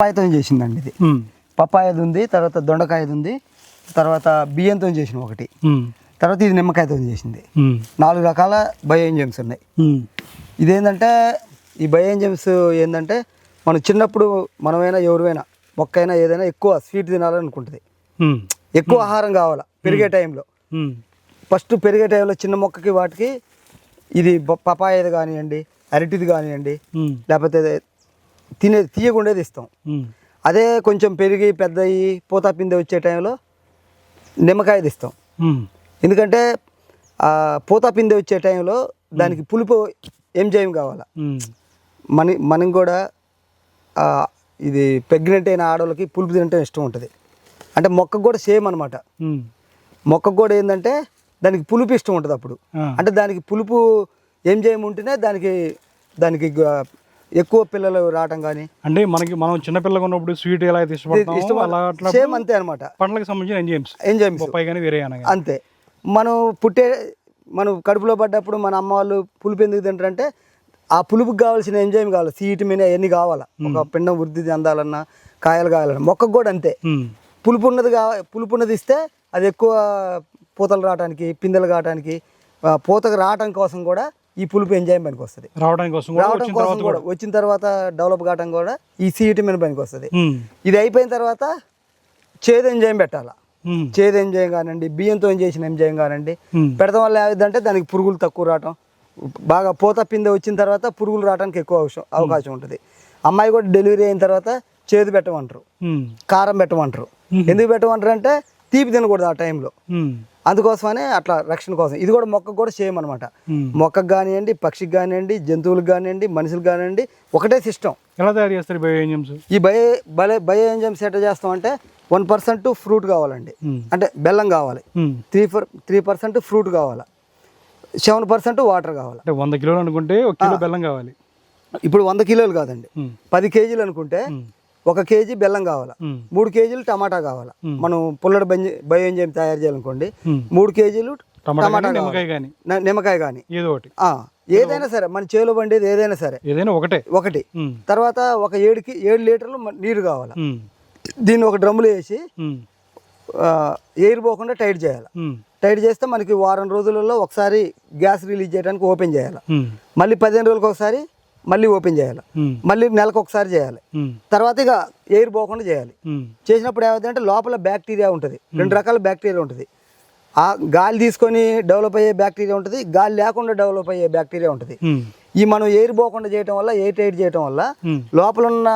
పప్పాయతో చేసిందండి ఇది. పప్పాయది ఉంది, తర్వాత దొండకాయది ఉంది, తర్వాత బియ్యంతో చేసిన ఒకటి, తర్వాత ఇది నిమ్మకాయతో చేసింది. 4 రకాల బయో ఎంజైమ్స్ ఉన్నాయి. ఇదేంటంటే ఈ బయో ఎంజైమ్స్ ఏంటంటే మనం చిన్నప్పుడు మనమైనా ఎవరైనా మొక్కైనా ఏదైనా ఎక్కువ స్వీట్ తినాలనుకుంటుంది, ఎక్కువ ఆహారం కావాలా పెరిగే టైంలో. ఫస్ట్ పెరిగే టైంలో చిన్న మొక్కకి వాటికి ఇది పపాయది కానివ్వండి, అరటిది కానివ్వండి, లేకపోతే తీయకుండేది ఇస్తాం. అదే కొంచెం పెరిగి పెద్దయి పూత పిందె వచ్చే టైంలో నిమ్మకాయది ఇస్తాం. ఎందుకంటే పూత పిందె వచ్చే టైంలో దానికి పులుపు ఎంజైమ్ కావాలా. మనం కూడా ఇది ప్రెగ్నెంట్ అయిన ఆడవాళ్ళకి పులుపు తినటం ఇష్టం ఉంటుంది. అంటే మొక్కకు కూడా సేమ్ అనమాట. మొక్కకు కూడా ఏంటంటే దానికి పులుపు ఇష్టం ఉంటుంది. అప్పుడు అంటే దానికి పులుపు ఎంజైమ్ ఉంటేనే దానికి ఎక్కువ పిల్లలు రావటం కానీ. అంటే మనం చిన్నపిల్లగా ఉన్నప్పుడు స్వీట్ ఎలా అయితే ఇష్టం సేమ్ అంతే అనమాట. పండ్లకు సంబంధించిన ఎంజైమ్స్ వేరే అంతే. మనం కడుపులో పడ్డప్పుడు మన అమ్మ వాళ్ళు పులుపు ఎందుకు తింటారంటే ఆ పులుపుకి కావాల్సిన ఎంజైమ్ కావాలి, సి విటమిన్ అవన్నీ కావాలా. ఒక పిండం వృద్ధి చెందాలన్నా, కాయలు కావాలన్నా, మొక్కకు కూడా అంతే. పులుపు ఉన్నది ఇస్తే అది ఎక్కువ పూతలు రావడానికి, పిందెలు కావడానికి, పూతకు రావడం కోసం కూడా ఈ పులుపు ఎంజైమ్ పనికి వస్తుంది. రావడం కోసం కూడా వచ్చిన తర్వాత డెవలప్ కావడం కూడా ఈ సి విటమిన్ పనికి వస్తుంది. ఇది అయిపోయిన తర్వాత చేదు ఎంజైమ్ పెట్టాలా. చేదు ఎంజైమ్ కానివ్వండి, బియ్యంతో చేసిన ఎంజైమ్ కానివ్వండి పెడతాం వల్ల ఏదంటే దానికి పురుగులు తక్కువ రావటం, బాగా పూత పిందె వచ్చిన తర్వాత పురుగులు రావడానికి ఎక్కువ అవకాశం ఉంటుంది. అమ్మాయి కూడా డెలివరీ అయిన తర్వాత చేదు పెట్టమంటారు, కారం పెట్టమంటారు. ఎందుకు పెట్టమంటారు అంటే తీపి తినకూడదు ఆ టైంలో. అందుకోసమనే అట్లా రక్షణ కోసం. ఇది కూడా మొక్కకు కూడా సేమ్ అనమాట. మొక్కకు కానివ్వండి, పక్షికి కానివ్వండి, జంతువులకు కానివ్వండి, మనుషులకు కానివ్వండి ఒకటే సిస్టమ్. ఎలా తయారు చేస్తారు బయో ఎంజైమ్స్? ఈ బయో ఎంజైమ్స్ ఎట్లా చేస్తాం అంటే 1% ఫ్రూట్ కావాలండి, అంటే బెల్లం కావాలి. 3% ఫ్రూట్ కావాలి, 7% వాటర్ కావాలి. 100 కిలోలు అనుకుంటే 1 కిలో బెల్లం కావాలి. ఇప్పుడు 100 కిలోలు కాదండి, 10 కేజీలు అనుకుంటే 1 కేజీ బెల్లం కావాలా, 3 కేజీలు టమాటా కావాలా. మనం పుల్లడి బయో ఎంజైమ్ తయారు చేయాలనుకోండి 3 కేజీలు టమాటా, నిమ్మకాయ కానీ ఏదైనా సరే మన చేలో పండేది ఏదైనా సరే ఒకటి. తర్వాత ఒక 7 లీటర్లు నీరు కావాలా. దీన్ని ఒక డ్రమ్ములో వేసి ఎయిర్ పోకుండా టైట్ చేయాలి. టైట్ చేస్తే మనకి వారం రోజులలో ఒకసారి గ్యాస్ రిలీజ్ చేయడానికి ఓపెన్ చేయాలి. మళ్ళీ 15 రోజులకు ఒకసారి మళ్ళీ ఓపెన్ చేయాలి. మళ్ళీ నెలకు ఒకసారి చేయాలి. తర్వాత ఇక ఎయిర్ పోకుండా చేయాలి. చేసినప్పుడు ఏమవుతుందంటే లోపల బ్యాక్టీరియా ఉంటుంది, 2 రకాల బ్యాక్టీరియా ఉంటుంది. ఆ గాలి తీసుకొని డెవలప్ అయ్యే బ్యాక్టీరియా ఉంటుంది, గాలి లేకుండా డెవలప్ అయ్యే బ్యాక్టీరియా ఉంటుంది. ఈ మనం ఎయిర్ పోకుండా చేయటం వల్ల, ఎయిర్ టైట్ చేయటం వల్ల లోపల ఉన్న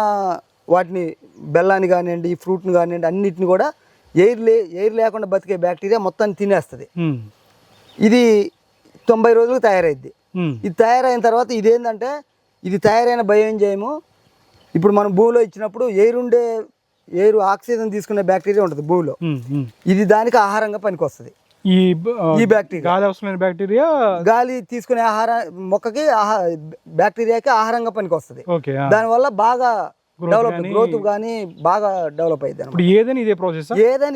వాటిని బెల్లాన్ని కానివ్వండి, ఫ్రూట్ని కానివ్వండి, అన్నిటిని కూడా ఎయిర్ లేకుండా బతికే బ్యాక్టీరియా మొత్తాన్ని తినేస్తుంది. ఇది 90 రోజులకు తయారైద్ది. ఇది తయారైన తర్వాత ఇదేంటంటే ఇది తయారైన బయో ఎంజైమ్ ఇప్పుడు మనం భూమిలో ఇచ్చినప్పుడు ఎయిర్ ఆక్సిజన్ తీసుకునే బ్యాక్టీరియా ఉంటుంది భూమిలో. ఇది దానికి ఆహారంగా పనికి వస్తుంది. ఈ బ్యాక్టీరియా గాలి తీసుకునే మొక్కకి బ్యాక్టీరియాకి ఆహారంగా పనికి వస్తుంది. దానివల్ల బాగా గ్రోత్ కానీ బాగా డెవలప్ అయ్యింది. ఏదైనా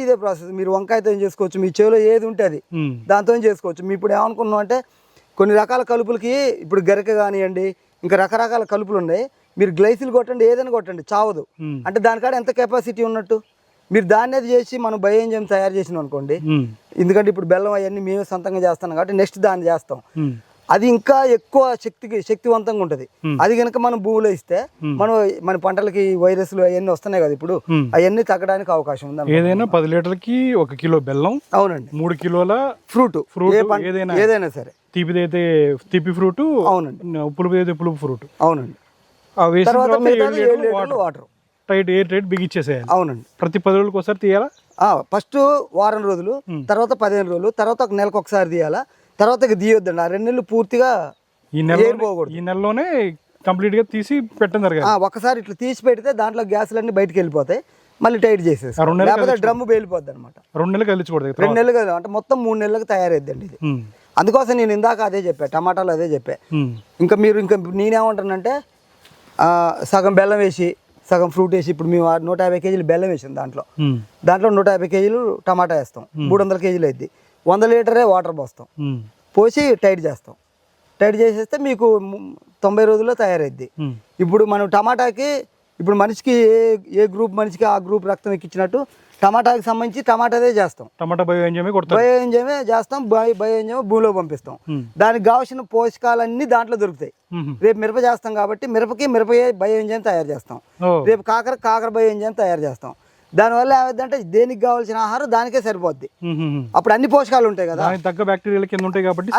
ఇదే ప్రాసెస్. మీరు వంకాయతో చేసుకోవచ్చు, మీ చేలో ఏది ఉంటే అది దాంతో చేసుకోవచ్చు. మీ ఇప్పుడు ఏమనుకున్నాం అంటే కొన్ని రకాల కలుపులకి ఇప్పుడు గరిక కానివ్వండి, ఇంకా రకరకాల కలుపులు ఉన్నాయి. మీరు గ్లైసిల్ కొట్టండి, ఏదైనా కొట్టండి, చావదు. అంటే దానికాడ ఎంత కెపాసిటీ ఉన్నట్టు. మీరు దాన్ని అది చేసి మనం బయో ఎంజైమ్ తయారు చేసినాం అనుకోండి, ఎందుకంటే ఇప్పుడు బెల్లం అవన్నీ మేమే సొంతంగా చేస్తాం కాబట్టి నెక్స్ట్ దాన్ని చేస్తాం. అది ఇంకా ఎక్కువ శక్తివంతంగా ఉంటుంది. అది కనుక మనం భూమిలో ఇస్తే మన పంటలకి వైరస్లు అవన్నీ వస్తున్నాయి కదా, ఇప్పుడు అవన్నీ తగ్గడానికి అవకాశం ఉంది. ఏదైనా 10 లీటర్లకి 1 కిలో బెల్లం, అవునండి, 3 కిలోల ఫ్రూట్ ఏదైనా సరే, తీపిదైతే తీపి ఫ్రూట్, అవునండి, పులుపు పులుపు ఫ్రూట్, అవునండి. వాటర్ ఎయిర్ టైట్ బిగిచ్చేసేయాలి. అవునండి. ప్రతి 10 రోజులకు ఒకసారి తీయాలా. ఫస్ట్ వారం రోజులు, తర్వాత 15 రోజులు, తర్వాత ఒక నెలకు ఒకసారి తీయాలా. తర్వాత ఇక తీయొద్దండి. ఆ 2 నెలలు పూర్తిగా ఈ నెలలోనే కంప్లీట్ గా తీసి పెట్టడం. ఒకసారి ఇట్లా తీసి పెడితే దాంట్లో గ్యాస్లన్నీ బయటకు వెళ్ళిపోతాయి. మళ్ళీ టైట్ చేసేసి లేకపోతే డ్రమ్ పేలిపోద్ది అనమాట. 2 నెలలు కలిసిపోతుంది. 2 నెలలు కదా, అంటే మొత్తం 3 నెలలకు తయారైద్దండి ఇది. అందుకోసం నేను ఇందాక అదే చెప్పా, టమాటాలు అదే చెప్పా. ఇంకా నేనేమంటానంటే సగం బెల్లం వేసి సగం ఫ్రూట్ వేసి, ఇప్పుడు మేము 150 కేజీలు బెల్లం వేసాం, దాంట్లో 150 కేజీలు టమాటా వేస్తాం, 300 కేజీలు అయింది. 100 లీటరే వాటర్ పోస్తాం, పోసి టైట్ చేస్తాం. టైట్ చేసేస్తే మీకు 90 రోజుల్లో తయారైద్ది. ఇప్పుడు మనం టమాటాకి ఇప్పుడు మనిషికి ఏ గ్రూప్ మనిషికి ఆ గ్రూప్ రక్తం ఎక్కించినట్టు టమాటాకి సంబంధించి టమాటాదే చేస్తాం. టమాటా బయో ఎంజైమే కొడతాం. బయో ఎంజైమే చేస్తాం. బయో ఎంజైమే భూమిలో పంపిస్తాం. దానికి కావాల్సిన పోషకాలన్నీ దాంట్లో దొరుకుతాయి. రేపు మిరప చేస్తాం కాబట్టి మిరపకే బయో ఎంజైమ్ తయారు చేస్తాం. రేపు కాకర బయో ఎంజైమ్ తయారు చేస్తాం. దానివల్ల ఏమైందంటే దేనికి కావాల్సిన ఆహారం దానికే సరిపోద్ది. అప్పుడు అన్ని పోషకాలు ఉంటాయి కదా, తగ్గ బ్యాక్టీరియాలు కింద ఉంటాయి కాబట్టి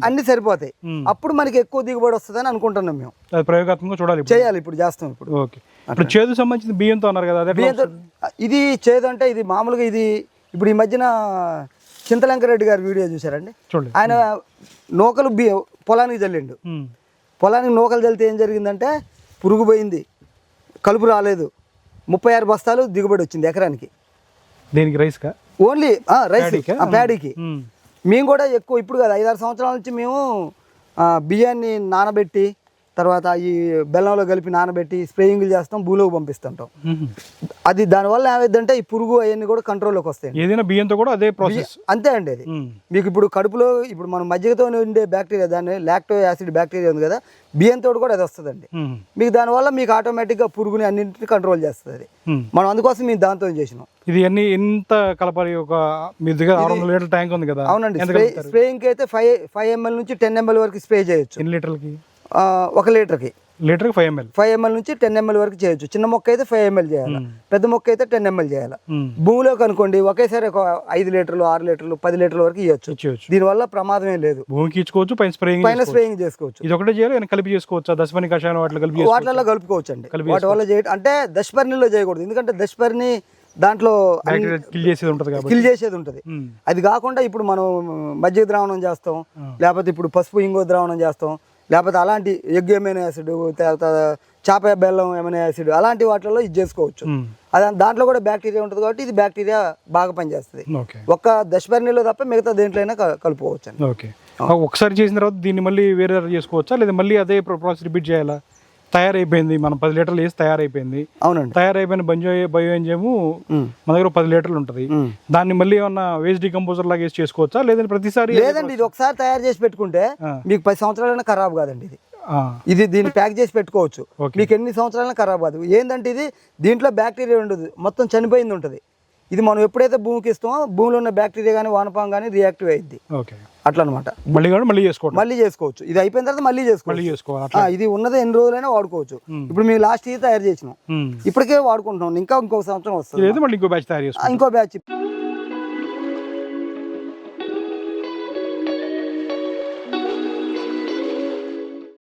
అన్ని సరిపోతాయి. అప్పుడు మనకి ఎక్కువ దిగుబడి వస్తుందని అనుకుంటున్నాం మేము. ప్రయోగాత్మకంగా చూడాలి, చేయాలి, ఇప్పుడు చేస్తాం. ఇప్పుడు ఓకే. ఇప్పుడు చేదు సంబంధించిన బియ్యంతో అన్నారు కదా, బియ్యంతో ఇది చేదు అంటే ఇది మామూలుగా ఇది ఇప్పుడు ఈ మధ్యన చింతలంకరెడ్డి గారి వీడియో చూసారండి. చూడండి, ఆయన నూకలు పొలానికి చల్లిండు. పొలానికి నూకలు చల్లితే ఏం జరిగిందంటే పురుగు పోయింది, కలుపు రాలేదు, 36 బస్తాలు దిగుబడి వచ్చింది ఎకరానికి. దేనికి రైస్కా? Only rice ప్యాడీకి. మేము కూడా ఎక్కువ ఇప్పుడు కదా 5-6 సంవత్సరాల నుంచి మేము బియ్యాన్ని నానబెట్టి తర్వాత ఈ బెల్లంలో కలిపి నానబెట్టి స్ప్రేయింగ్లు చేస్తాం, భూలోకి పంపిస్తుంటాం. అది దానివల్ల ఏమైందంటే ఈ పురుగు అవన్నీ కూడా కంట్రోల్లోకి వస్తాయి. ఏదైనా బియ్యంతో కూడా అదే ప్రాసెస్. అంతే అండి. అది మీకు ఇప్పుడు కడుపులో ఇప్పుడు మనం మజ్జిగతో ఉండే బ్యాక్టీరియా, దాన్ని లాక్టో యాసిడ్ బ్యాక్టీరియా ఉంది కదా, బియ్యంతో కూడా అది వస్తుందండి. మీకు దానివల్ల మీకు ఆటోమేటిక్గా పురుగుని అన్నింటిని కంట్రోల్ చేస్తుంది అది. మనం అందుకోసం మేము దాంతో చేసినాం. ఇది అన్ని ఎంత కలపాలి? ఒక మీ దగ్గర 600 లీటర్ ట్యాంక్ ఉంది కదా. అవునండి. స్ప్రేయింగ్ అయితే 5 ml నుంచి 10 ml వరకు స్ప్రే చేయొచ్చు. ఎన్ని లీటర్లకి? 1 లీటర్కి 5 ml నుంచి 10 ml వరకు చేయొచ్చు. చిన్న మొక్క అయితే 5 ml చేయాలి, పెద్ద మొక్క అయితే 10 ml చేయాలి. భూమిలోకి అనుకోండి ఒకేసారి ఒక 5 లీటర్లు 6 లీటర్లు 10 లీటర్ల వరకు ఇవ్వచ్చు. దీనివల్ల ప్రమాదమే లేదు. భూమికి ఇచ్చుకోవచ్చు, పైన స్ప్రేయింగ్ చేసుకోవచ్చు. ఇది ఒకటే చేయాలి, కలిపి చేసుకోవచ్చు. దశపర్ణి కషాయం వాటిలో కలుపుకోవచ్చు అండి. వాటి వల్ల అంటే దశపర్ణిలో చేయకూడదు, ఎందుకంటే దశపర్ణి దాంట్లో కిల్ చేసేది ఉంటుంది. అది కాకుండా ఇప్పుడు మనం మజ్జిగ ద్రావణం చేస్తాం, లేకపోతే ఇప్పుడు పసుపు ఇంగో ద్రావణం చేస్తాం, లేకపోతే అలాంటి ఎగ్ ఎమైనో యాసిడ్, చేప బెల్లం ఎమైనో యాసిడ్ అలాంటి వాటిల్లో ఇది చేసుకోవచ్చు. అది దాంట్లో కూడా బ్యాక్టీరియా ఉంటుంది కాబట్టి ఇది బ్యాక్టీరియా బాగా పనిచేస్తుంది. ఒక్క దశపర్ణిలో తప్ప మిగతా దేంట్లో అయినా కలుపుకోవచ్చు అండి. ఓకే. ఒకసారి చేసిన తర్వాత దీన్ని మళ్ళీ వేరే చేసుకోవచ్చా, లేదా మళ్ళీ అదే ప్రాసెస్ రిపీట్ చేయాలా? తయారైపోయింది, మనం 10 లీటర్లు వేసి తయారైపోయింది. అవునండి. తయారైపోయిన బయో ఎంజైము మన దగ్గర 10 లీటర్లు ఉంటుంది. దాన్ని మళ్ళీ ఏమన్నా వేస్ట్ డికంపోజర్ లాగా వేసి చేసుకోవచ్చా, లేదంటే ప్రతిసారి? లేదండి, ఇది ఒకసారి తయారు చేసి పెట్టుకుంటే మీకు 10 సంవత్సరాలైనా ఖరాబ్ కాదండి. ఇది దీన్ని ప్యాక్ చేసి పెట్టుకోవచ్చు, మీకు ఎన్ని సంవత్సరాలైనా ఖరాబ్ కాదు. ఏంటంటే ఇది దీంట్లో బ్యాక్టీరియా ఉండదు, మొత్తం చనిపోయింది ఉంటుంది. ఇది మనం ఎప్పుడైతే భూమికి ఇస్తామో భూమిలో ఉన్న బ్యాక్టీరియా కానీ వానపాం కానీ రియాక్టివ్ అయ్యింది. అట్లా అనమాట. మళ్ళీ చేసుకోవచ్చు. ఇది అయిపోయిన తర్వాత మళ్ళీ చేసుకోవాలి. ఇది ఉన్నది ఎన్ని రోజులైనా వాడుకోవచ్చు. ఇప్పుడు మేము లాస్ట్ ఇయర్ తయారు చేసినాం, ఇప్పటికే వాడుకుంటున్నాం. ఇంకో సంవత్సరం వస్తుంది, ఇంకో బ్యాచ్.